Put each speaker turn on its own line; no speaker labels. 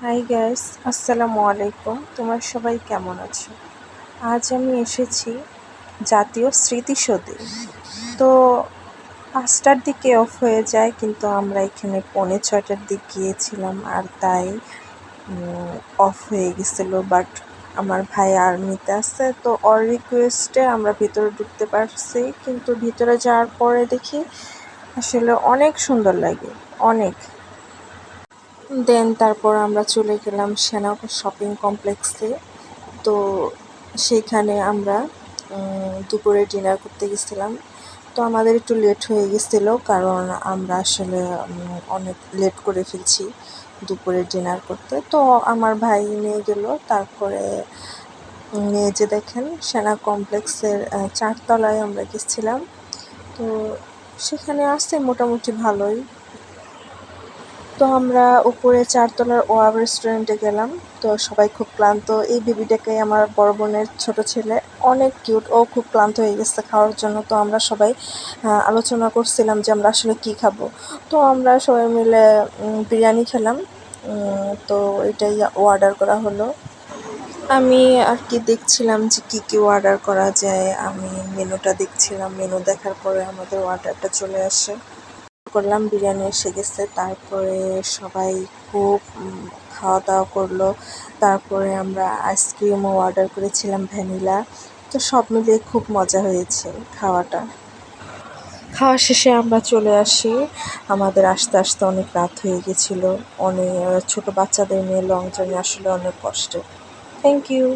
Hi guys, আসসালামু আলাইকুম। তোমরা সবাই কেমন আছো? আজ আমি এসেছি জাতীয় স্মৃতিসৌধে। তো 5টার দিকে অফ হয়ে যায়, কিন্তু আমরা এখানে 6:45টার দিক গিয়েছিলাম আর তাই অফ হয়ে গেছিলো। বাট আমার ভাই আর্মিতে আছে, তো ওর রিকোয়েস্টে আমরা ভিতরে ঢুকতে পারছি। কিন্তু ভিতরে যাওয়ার পরে দেখি আসলে অনেক সুন্দর লাগে, অনেক। তারপর আমরা চলে গেলাম সেনাপতি শপিং কমপ্লেক্সে। তো সেইখানে আমরা দুপুরে ডিনার করতে গেছিলাম। তো আমাদের একটু লেট হয়ে গেছিলো, কারণ আমরা আসলে অনেক লেট করে ফেলছি দুপুরে ডিনার করতে। তো আমার ভাই নিয়ে গেল। তারপরে এই যে দেখেন, সেনা কমপ্লেক্সের 4 তলায় আমরা গেছিলাম। তো সেখানে আছে মোটামুটি ভালোই। তো আমরা উপরে 4 তলার ওয়াও রেস্টুরেন্টে গেলাম। তো সবাই খুব ক্লান্ত। এই বেবিটাকে আমার বড় বোনের ছোট ছেলে, অনেক কিউট। ও খুব ক্লান্ত হয়ে গেছে খাওয়ার জন্য। তো আমরা সবাই আলোচনা করছিলাম যে আমরা আসলে কী খাবো। তো আমরা সবাই মিলে বিরিয়ানি খেলাম। তো এটাই অর্ডার করা হলো। আমি আর কি দেখছিলাম যে কী অর্ডার করা যায়। আমি মেনুটা দেখছিলাম। মেনু দেখার পরে আমাদের অর্ডারটা চলে আসে। করলাম, বিরিয়ানি এসে গেছে। তারপরে সবাই খুব খাওয়া দাওয়া করলো। তারপরে আমরা আইসক্রিমও অর্ডার করেছিলাম, ভ্যানিলা। তো সব মিলিয়ে খুব মজা হয়েছে খাওয়াটা। খাওয়া শেষে আমরা চলে আসি। আমাদের আসতে আসতে অনেক রাত হয়ে গেছিলো। অনেক ছোটো বাচ্চাদের নিয়ে লং জার্নি আসলে অনেক কষ্টের। Thank you.